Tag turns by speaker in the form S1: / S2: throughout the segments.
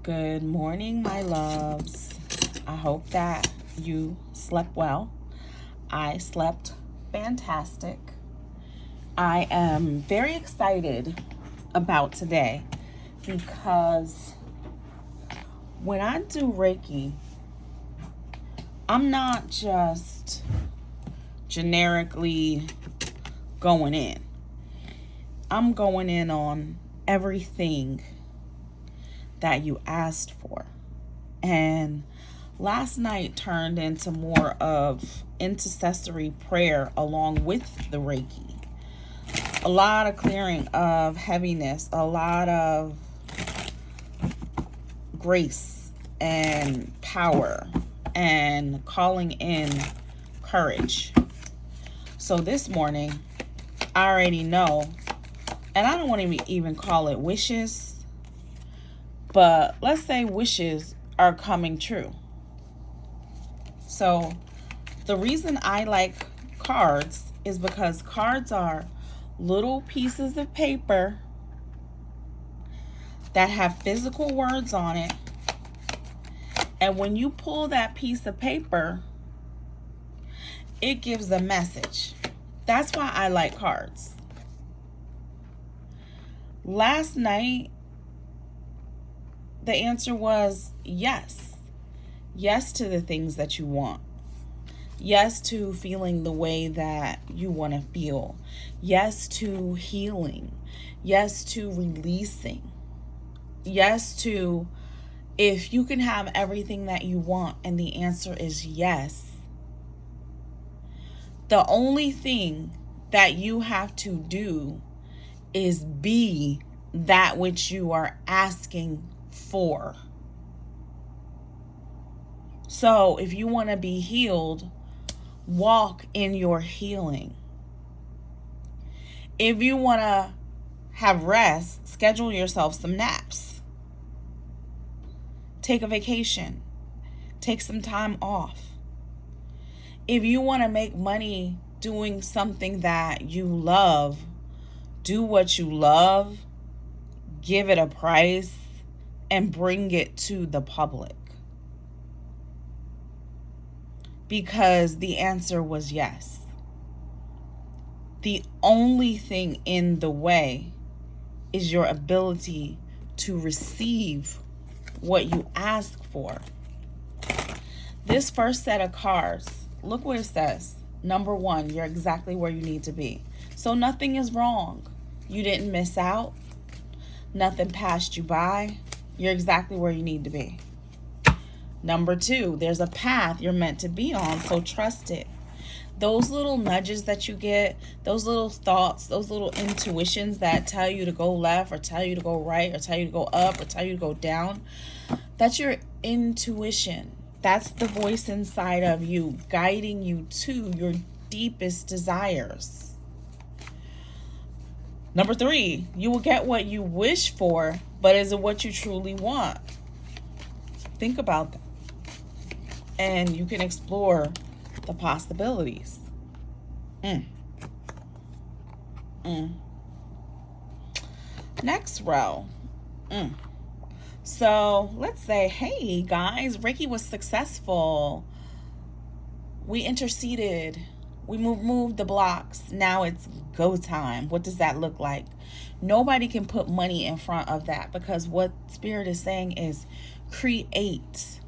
S1: Good morning, my loves. I hope that you slept well. I slept fantastic. I am very excited about today because when I do Reiki, I'm not just generically going in. I'm going in on everything that you asked for. And last night turned into more of intercessory prayer along with the Reiki. A lot of clearing of heaviness, a lot of grace and power and calling in courage. So this morning, I already know, and I don't want to even call it wishes, but let's say wishes are coming true. So the reason I like cards is because cards are little pieces of paper that have physical words on it. And when you pull that piece of paper, it gives a message. That's why I like cards. Last night, the answer was yes. Yes to the things that you want. Yes to feeling the way that you want to feel. Yes to healing. Yes to releasing. Yes to if you can have everything that you want, and the answer is yes. The only thing that you have to do is be that which you are asking for. So if you want to be healed, walk in your healing. If you want to have rest, schedule yourself some naps. Take a vacation. Take some time off. If you want to make money doing something that you love, do what you love, give it a price, and bring it to the public. Because the answer was yes. The only thing in the way is your ability to receive what you ask for. This first set of cards, look what it says. Number 1, you're exactly where you need to be. So nothing is wrong. You didn't miss out. Nothing passed you by. You're exactly where you need to be. Number 2, there's a path you're meant to be on, so trust it. Those little nudges that you get, those little thoughts, those little intuitions that tell you to go left or tell you to go right or tell you to go up or tell you to go down, that's your intuition. That's the voice inside of you guiding you to your deepest desires. Number 3, you will get what you wish for, but is it what you truly want? Think about that. And you can explore the possibilities. Next row. So let's say, hey guys, Reiki was successful. We interceded. We moved the blocks. Now it's go time. What does that look like? Nobody can put money in front of that, because what Spirit is saying is create.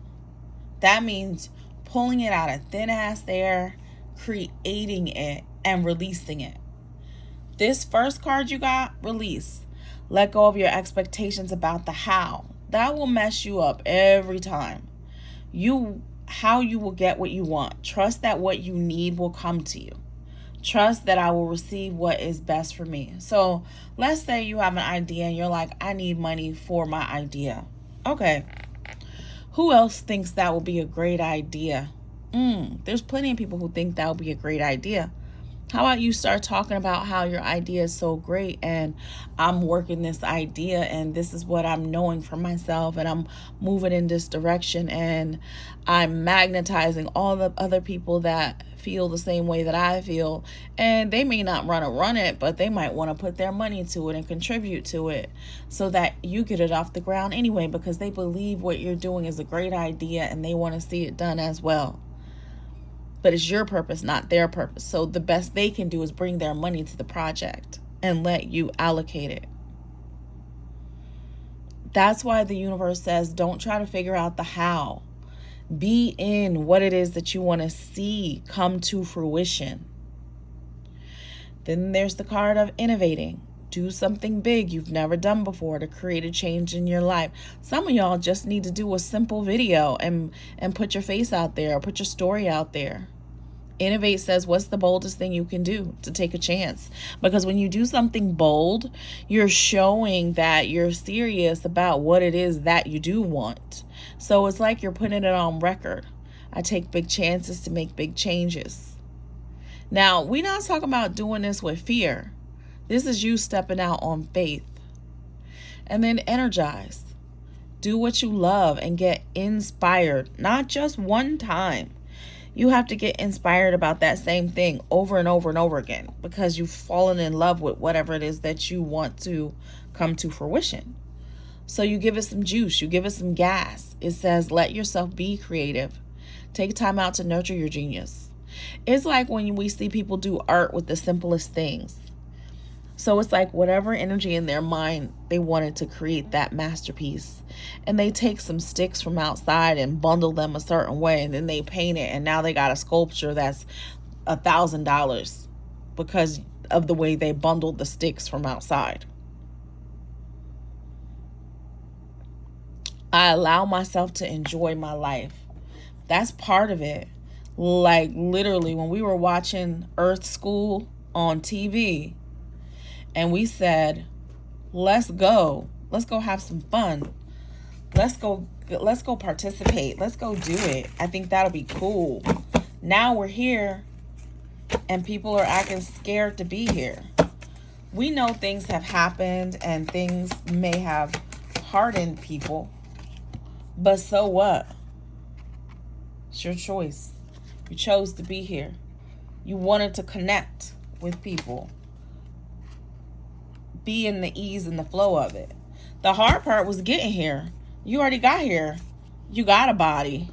S1: That means pulling it out of thin ass air, creating it, and releasing it. This first card you got, release. Let go of your expectations about the how. That will mess you up every time. How you will get what you want. Trust that what you need will come to you. Trust that I will receive what is best for me. So let's say you have an idea and you're like, I need money for my idea. Okay. Who else thinks that will be a great idea? There's plenty of people who think that will be a great idea. How about you start talking about how your idea is so great, and I'm working this idea, and this is what I'm knowing for myself, and I'm moving in this direction, and I'm magnetizing all the other people that feel the same way that I feel, and they may not want to run it, but they might want to put their money to it and contribute to it so that you get it off the ground anyway, because they believe what you're doing is a great idea and they want to see it done as well. But it's your purpose, not their purpose. So the best they can do is bring their money to the project and let you allocate it. That's why the universe says, don't try to figure out the how. Be in what it is that you want to see come to fruition. Then there's the card of innovating. Do something big you've never done before to create a change in your life. Some of y'all just need to do a simple video and put your face out there, or put your story out there. Innovate says, what's the boldest thing you can do to take a chance? Because when you do something bold, you're showing that you're serious about what it is that you do want. So it's like you're putting it on record. I take big chances to make big changes. Now, we're not talking about doing this with fear. This is you stepping out on faith. And then energize. Do what you love and get inspired, not just one time. You have to get inspired about that same thing over and over and over again, because you've fallen in love with whatever it is that you want to come to fruition. So you give it some juice, you give it some gas. It says, let yourself be creative. Take time out to nurture your genius. It's like when we see people do art with the simplest things. So it's like whatever energy in their mind, they wanted to create that masterpiece. And they take some sticks from outside and bundle them a certain way, and then they paint it, and now they got a sculpture that's $1,000 because of the way they bundled the sticks from outside. I allow myself to enjoy my life. That's part of it. Like literally when we were watching Earth School on TV, and we said, let's go have some fun. Let's go participate. Let's go do it. I think that'll be cool. Now we're here and people are acting scared to be here. We know things have happened and things may have hardened people, but so what? It's your choice. You chose to be here. You wanted to connect with people. Be in the ease and the flow of it. The hard part was getting here. You already got here. You got a body,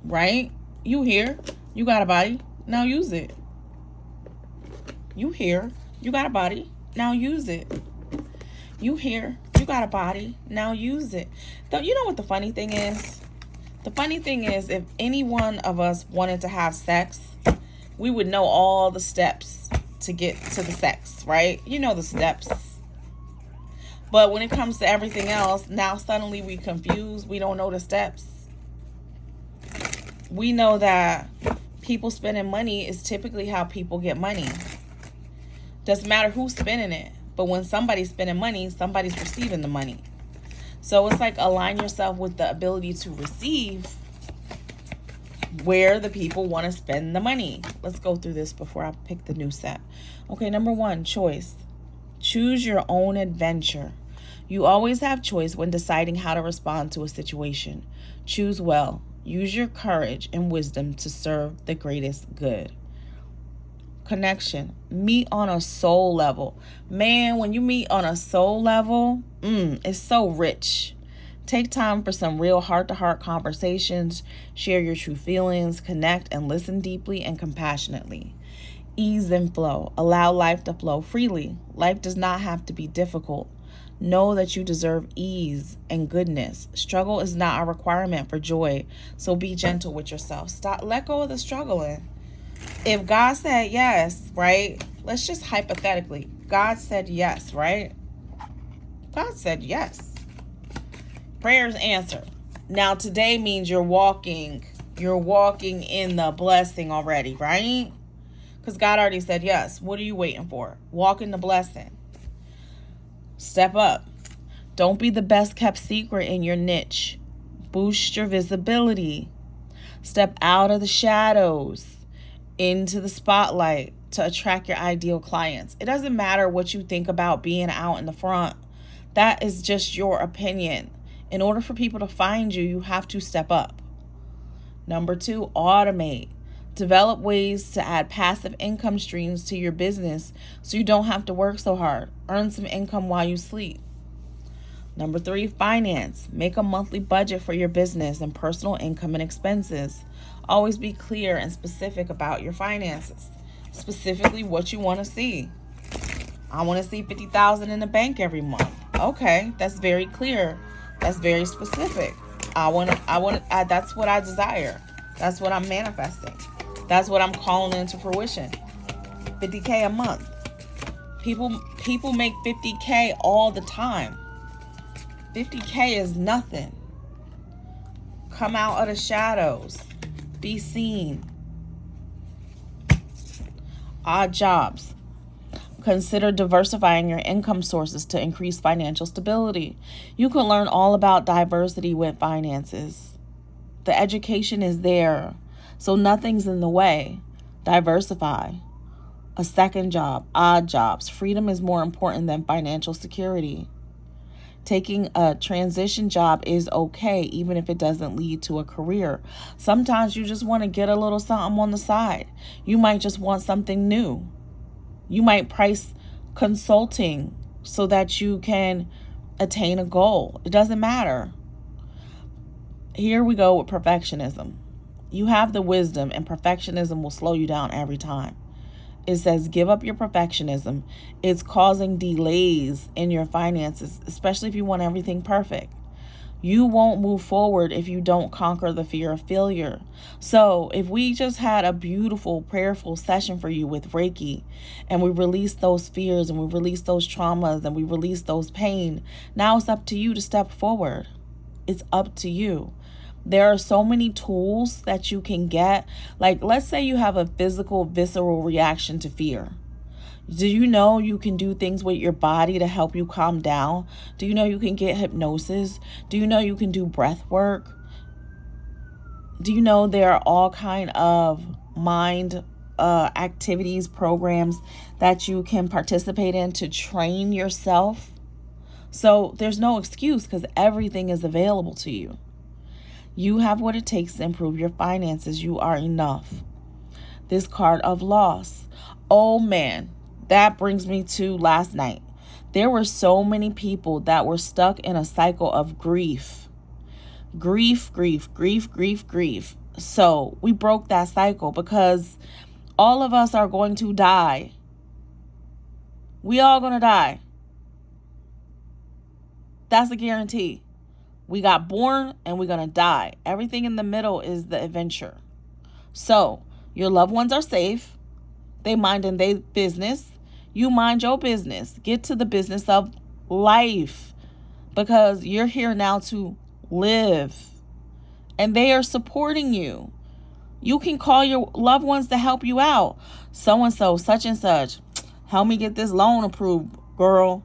S1: right? You here. You got a body. Now use it. You here. You got a body. Now use it. You here. You got a body. Now use it. Though, you know what the funny thing is? The funny thing is, if any one of us wanted to have sex, we would know all the steps to get to the sex, right? You know the steps. But when it comes to everything else, now suddenly we confused. We don't know the steps. We know that people spending money is typically how people get money. Doesn't matter who's spending it. But when somebody's spending money, somebody's receiving the money. So it's like align yourself with the ability to receive where the people want to spend the money. Let's go through this before I pick the new set. Okay, number 1, choice. Choose your own adventure. You always have choice when deciding how to respond to a situation. Choose well. Use your courage and wisdom to serve the greatest good. Connection. Meet on a soul level. Man, when you meet on a soul level, it's so rich. Take time for some real heart-to-heart conversations. Share your true feelings. Connect and listen deeply and compassionately. Ease and flow. Allow life to flow freely. Life does not have to be difficult. Know that you deserve ease and goodness. Struggle is not a requirement for joy, so be gentle with yourself. Let go of the struggling. If God said yes, right? Let's just hypothetically. God said yes, right? God said yes. Prayers answered. Now today means you're walking in the blessing already, right? Because God already said yes. What are you waiting for? Walk in the blessing. Step up. Don't be the best kept secret in your niche. Boost your visibility. Step out of the shadows into the spotlight. to attract your ideal clients. It doesn't matter what you think about being out in the front. That is just your opinion. In order for people to find you, you have to step up. Number 2, automate. Develop ways to add passive income streams to your business so you don't have to work so hard. Earn some income while you sleep. Number 3, finance. Make a monthly budget for your business and personal income and expenses. Always be clear and specific about your finances. Specifically what you want to see. I want to see $50,000 in the bank every month. Okay, that's very clear. That's very specific. That's what I desire. That's what I'm manifesting. That's what I'm calling into fruition. $50K a month. People make $50K all the time. $50K is nothing. Come out of the shadows. Be seen. Odd jobs. Consider diversifying your income sources to increase financial stability. You can learn all about diversity with finances. The education is there, so nothing's in the way. Diversify. A second job, odd jobs. Freedom is more important than financial security. Taking a transition job is okay, even if it doesn't lead to a career. Sometimes you just want to get a little something on the side. You might just want something new. You might price consulting so that you can attain a goal. It doesn't matter. Here we go with perfectionism. You have the wisdom, and perfectionism will slow you down every time. It says give up your perfectionism. It's causing delays in your finances, especially if you want everything perfect. You won't move forward if you don't conquer the fear of failure. So if we just had a beautiful, prayerful session for you with Reiki, and we released those fears, and we released those traumas, and we released those pain, now it's up to you to step forward. It's up to you. There are so many tools that you can get. Like, let's say you have a physical, visceral reaction to fear. Do you know you can do things with your body to help you calm down? Do you know you can get hypnosis? Do you know you can do breath work? Do you know there are all kind of mind activities, programs that you can participate in to train yourself? So there's no excuse because everything is available to you. You have what it takes to improve your finances. You are enough. This card of loss. Oh man. That brings me to last night. There were so many people that were stuck in a cycle of grief. Grief. So we broke that cycle because all of us are going to die. We all going to die. That's a guarantee. We got born and we're going to die. Everything in the middle is the adventure. So your loved ones are safe. They minding their business. You mind your business. Get to the business of life because you're here now to live and they are supporting you. You can call your loved ones to help you out. So-and-so, such and such. Help me get this loan approved, girl.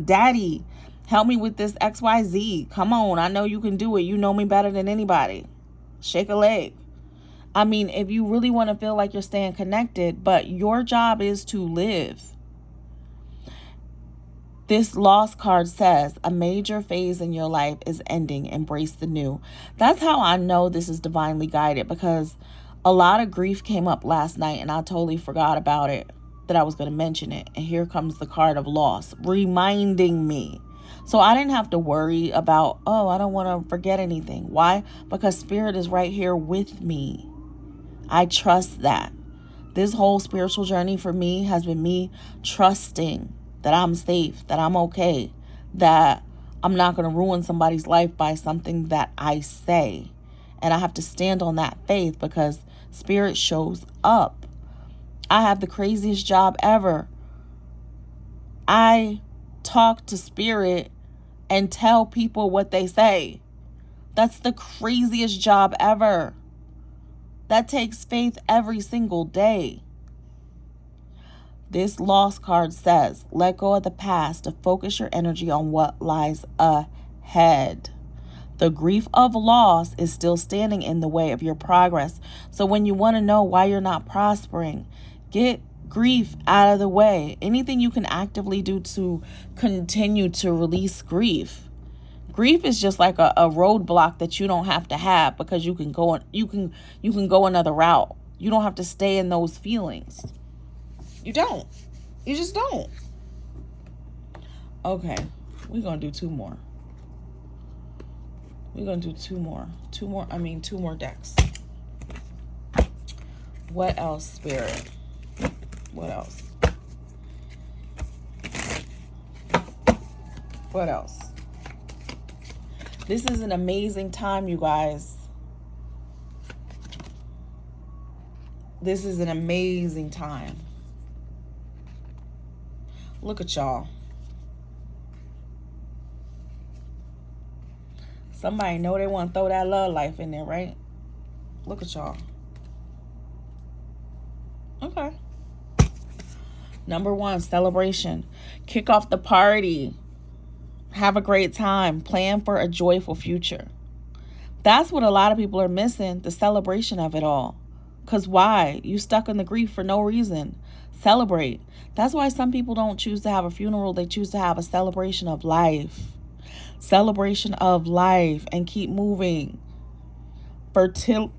S1: Daddy, help me with this XYZ. Come on, I know you can do it. You know me better than anybody. Shake a leg. I mean, if you really want to feel like you're staying connected, but your job is to live. This loss card says a major phase in your life is ending. Embrace the new. That's how I know this is divinely guided because a lot of grief came up last night and I totally forgot about it, that I was going to mention it. And here comes the card of loss, reminding me. So I didn't have to worry about, I don't want to forget anything. Why? Because Spirit is right here with me. I trust that. This whole spiritual journey for me has been me trusting that I'm safe, that I'm okay, that I'm not going to ruin somebody's life by something that I say. And I have to stand on that faith because Spirit shows up. I have the craziest job ever. I talk to Spirit and tell people what they say. That's the craziest job ever. That takes faith every single day. This loss card says, let go of the past to focus your energy on what lies ahead. The grief of loss is still standing in the way of your progress. So when you want to know why you're not prospering, Get grief out of the way. Anything you can actively do to continue to release grief. Grief is just like a roadblock that you don't have to have, because you can go another route. You don't have to stay in those feelings. You don't. You just don't. Okay, we're gonna do two more. We're gonna do two more decks. What else, Spirit? What else? What else? This is an amazing time, you guys. This is an amazing time. Look at y'all. Somebody know they want to throw that love life in there, right? Look at y'all. Okay. Number 1, celebration. Kick off the party. Have a great time. Plan for a joyful future. That's what a lot of people are missing, the celebration of it all. Because why? You stuck in the grief for no reason. Celebrate. That's why some people don't choose to have a funeral. They choose to have a celebration of life. Celebration of life, and keep moving. Fertility.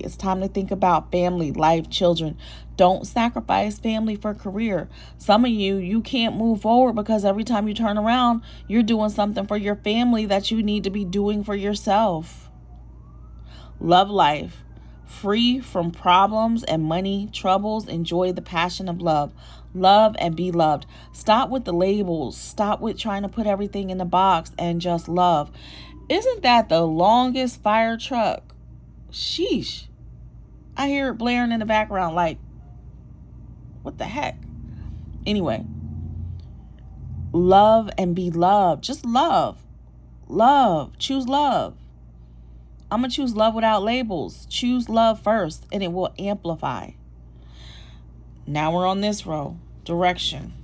S1: It's time to think about family, life, children. Don't sacrifice family for career. Some of you can't move forward because every time you turn around, you're doing something for your family that you need to be doing for yourself. Love life. Free from problems and money, troubles. Enjoy the passion of love. Love and be loved. Stop with the labels. Stop with trying to put everything in the box and just love. Isn't that the longest fire truck? Sheesh. I hear it blaring in the background like, what the heck? Anyway, love and be loved. Just love. Love. Choose love. I'm going to choose love without labels. Choose love first, and it will amplify. Now we're on this row. Direction.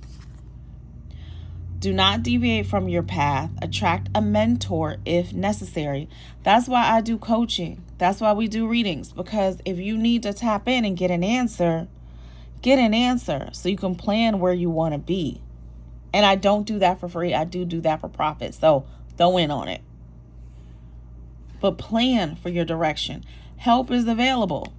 S1: Do not deviate from your path. Attract a mentor if necessary. That's why I do coaching. That's why we do readings. Because if you need to tap in and get an answer so you can plan where you want to be. And I don't do that for free. I do that for profit. So throw in on it. But plan for your direction. Help is available.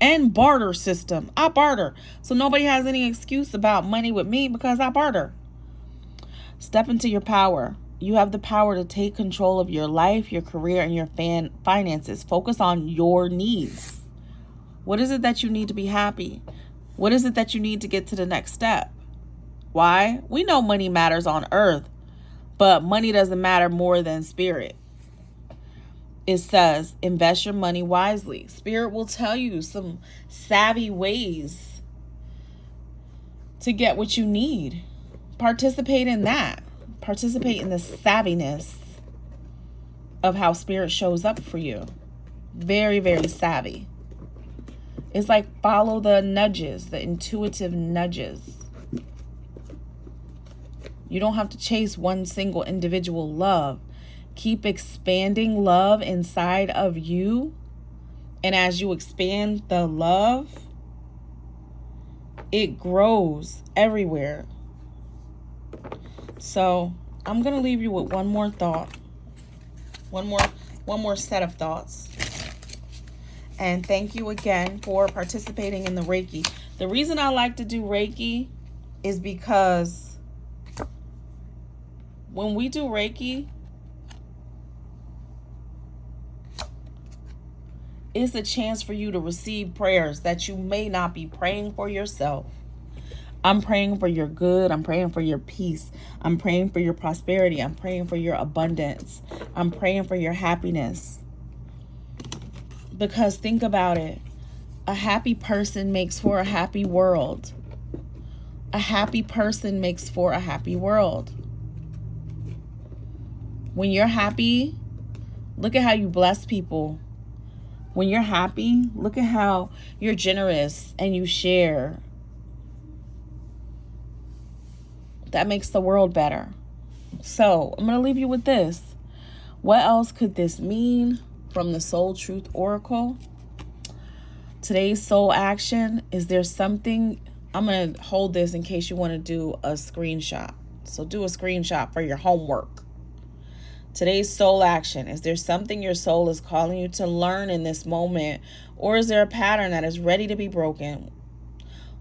S1: And barter system. I barter. So nobody has any excuse about money with me because I barter. Step into your power. You have the power to take control of your life, your career, and your finances. Focus on your needs. What is it that you need to be happy? What is it that you need to get to the next step? Why? We know money matters on earth, but money doesn't matter more than spirit. It says, invest your money wisely. Spirit will tell you some savvy ways to get what you need. Participate in that. Participate in the savviness of how spirit shows up for you. Very, very savvy. It's like follow the nudges, the intuitive nudges. You don't have to chase one single individual love. Keep expanding love inside of you. And as you expand the love, it grows everywhere. So I'm going to leave you with one more thought. One more set of thoughts. And thank you again for participating in the Reiki. The reason I like to do Reiki is because when we do Reiki, it's a chance for you to receive prayers that you may not be praying for yourself. I'm praying for your good. I'm praying for your peace. I'm praying for your prosperity. I'm praying for your abundance. I'm praying for your happiness. Because think about it. A happy person makes for a happy world. A happy person makes for a happy world. When you're happy, look at how you bless people. When you're happy, look at how you're generous and you share. That makes the world better. So I'm going to leave you with this. What else could this mean from the Soul Truth Oracle? Today's soul action, is there something, I'm going to hold this in case you want to do a screenshot. So do a screenshot for your homework. Today's soul action, is there something your soul is calling you to learn in this moment? Or is there a pattern that is ready to be broken?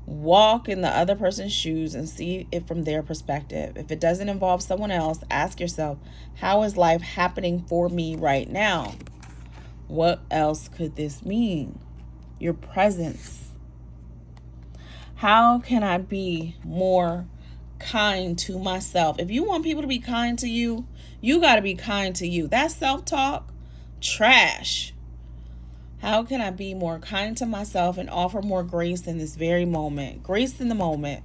S1: Walk in the other person's shoes and see it from their perspective. If it doesn't involve someone else, ask yourself, how is life happening for me right now? What else could this mean? Your presence. How can I be more kind to myself? If you want people to be kind to you, you got to be kind to you. That self-talk, trash. How can I be more kind to myself and offer more grace in this very moment? Grace in the moment.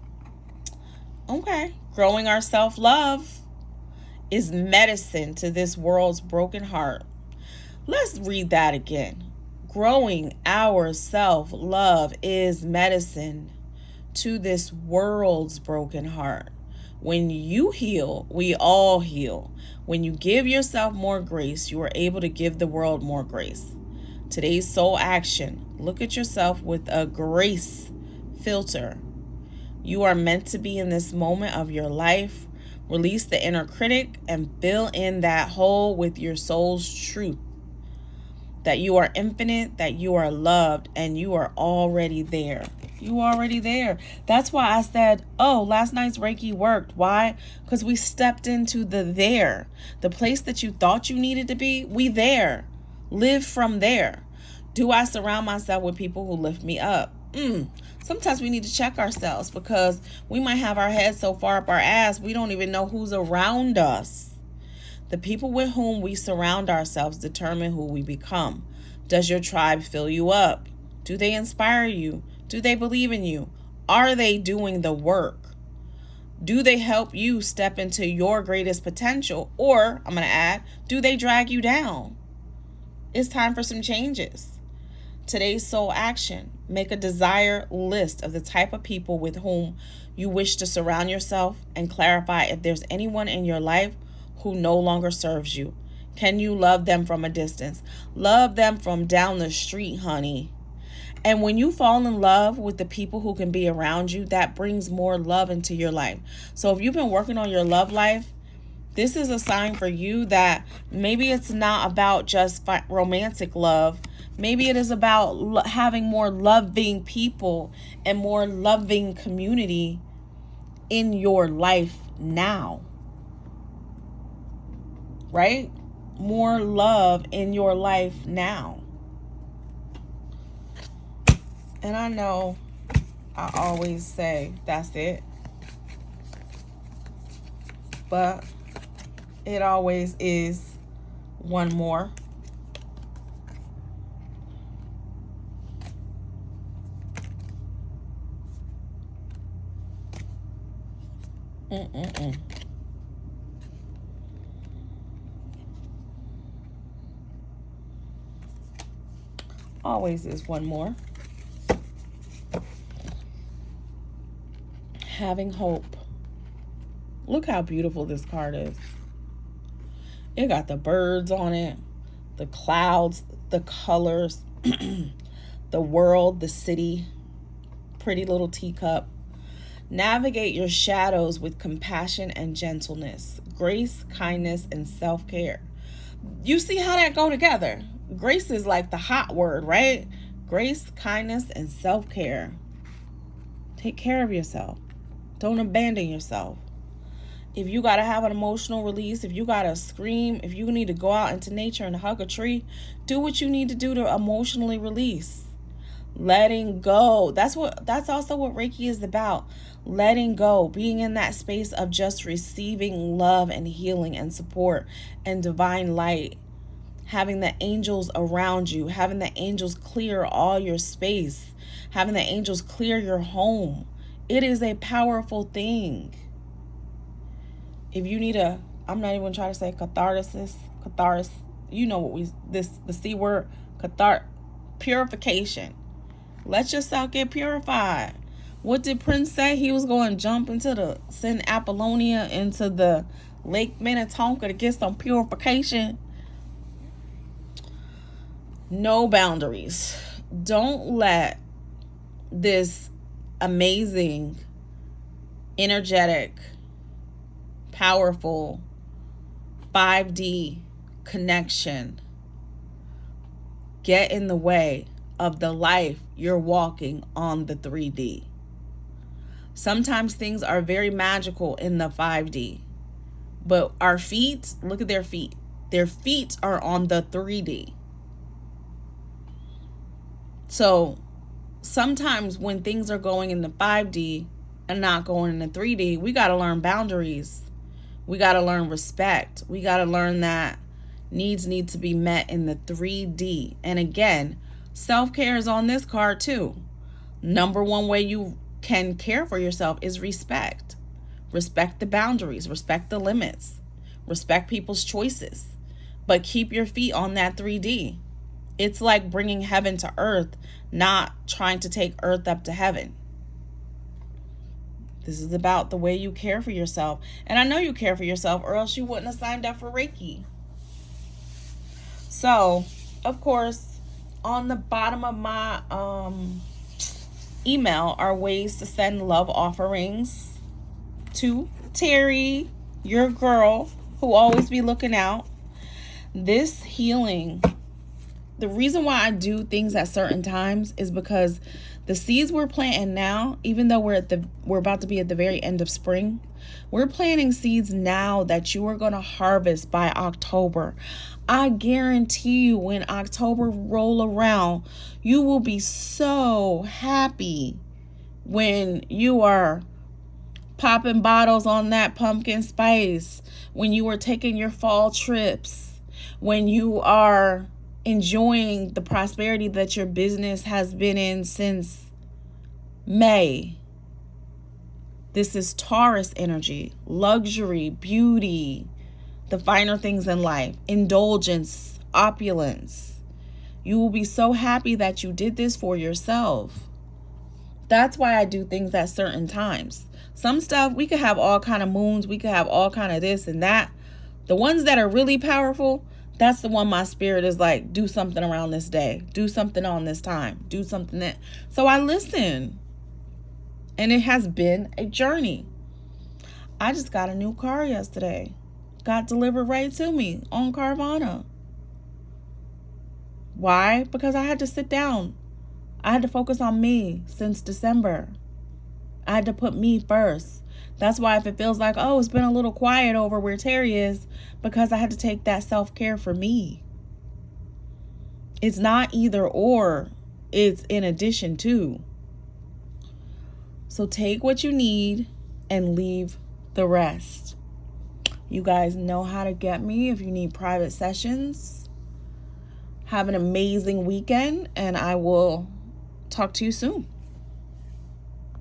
S1: Okay. Growing our self-love is medicine to this world's broken heart. Let's read that again. Growing our self-love is medicine to this world's broken heart. When you heal, we all heal. When you give yourself more grace, you are able to give the world more grace. Today's soul action. Look at yourself with a grace filter. You are meant to be in this moment of your life. Release the inner critic and fill in that hole with your soul's truth. That you are infinite, that you are loved, and you are already there. You are already there. That's why I said, oh, last night's Reiki worked. Why? Because we stepped into the there. The place that you thought you needed to be, we there. Live from there. Do I surround myself with people who lift me up? Sometimes we need to check ourselves because we might have our heads so far up our ass, we don't even know who's around us. The people with whom we surround ourselves determine who we become. Does your tribe fill you up? Do they inspire you? Do they believe in you? Are they doing the work? Do they help you step into your greatest potential? Or, I'm going to add, do they drag you down? It's time for some changes. Today's soul action. Make a desire list of the type of people with whom you wish to surround yourself and clarify if there's anyone in your life who no longer serves you. Can you love them from a distance? Love them from down the street, honey. And when you fall in love with the people who can be around you, that brings more love into your life. So if you've been working on your love life, this is a sign for you that maybe it's not about just romantic love. Maybe it is about having more loving people and more loving community in your life now. Right? More love in your life now. And I know I always say that's it. But it always is one more. Always is one more. Having hope. Look how beautiful this card is. It got the birds on it, the clouds, the colors, the world, the city, pretty little teacup. Navigate your shadows with compassion and gentleness, grace, kindness, and self-care. You see how that go together? Grace is like the hot word, right? Grace, kindness, and self-care. Take care of yourself. Don't abandon yourself. If you got to have an emotional release, if you got to scream, if you need to go out into nature and hug a tree, do what you need to do to emotionally release. Letting go. That's also what Reiki is about. Letting go, being in that space of just receiving love and healing and support and divine light. Having the angels around you, having the angels clear all your space, having the angels clear your home. It is a powerful thing. If you need I'm not even trying to say catharsis, you know what the C word, purification. Let yourself get purified. What did Prince say? He was going to jump send Apollonia into the Lake Minnetonka to get some purification. No boundaries. don't let this amazing, energetic, powerful 5D connection get in the way of the life you're walking on the 3D. Sometimes things are very magical in the 5D, but our feet, look at their feet. Their feet are on the 3D. So sometimes when things are going in the 5D and not going in the 3D, we got to learn boundaries. We got to learn respect. We got to learn that needs need to be met in the 3D. And again, self-care is on this card too. Number one way you can care for yourself is respect. Respect the boundaries, respect the limits, respect people's choices, but keep your feet on that 3D. It's like bringing heaven to earth, not trying to take earth up to heaven. This is about the way you care for yourself. And I know you care for yourself, or else you wouldn't have signed up for Reiki. So, of course, on the bottom of my email are ways to send love offerings to Terry, your girl, who always be looking out. This healing, the reason why I do things at certain times is because the seeds we're planting now, even though we're about to be at the very end of spring, we're planting seeds now that you are going to harvest by October. I guarantee you when October roll around, you will be so happy when you are popping bottles on that pumpkin spice, when you are taking your fall trips, when you are enjoying the prosperity that your business has been in since May. This is Taurus energy, luxury, beauty, the finer things in life, indulgence, opulence. You will be so happy that you did this for yourself. That's why I do things at certain times. Some stuff, we could have all kind of moons, we could have all kind of this and that. The ones that are really powerful, that's the one my spirit is like, do something around this day, do something on this time, do something that. So I listen. And it has been a journey. I just got a new car yesterday. Got delivered right to me on Carvana. Why? Because I had to sit down. I had to focus on me since December. I had to put me first. That's why if it feels like, oh, it's been a little quiet over where Terry is, because I had to take that self-care for me. It's not either or. It's in addition to. So take what you need and leave the rest. You guys know how to get me if you need private sessions. Have an amazing weekend, and I will talk to you soon.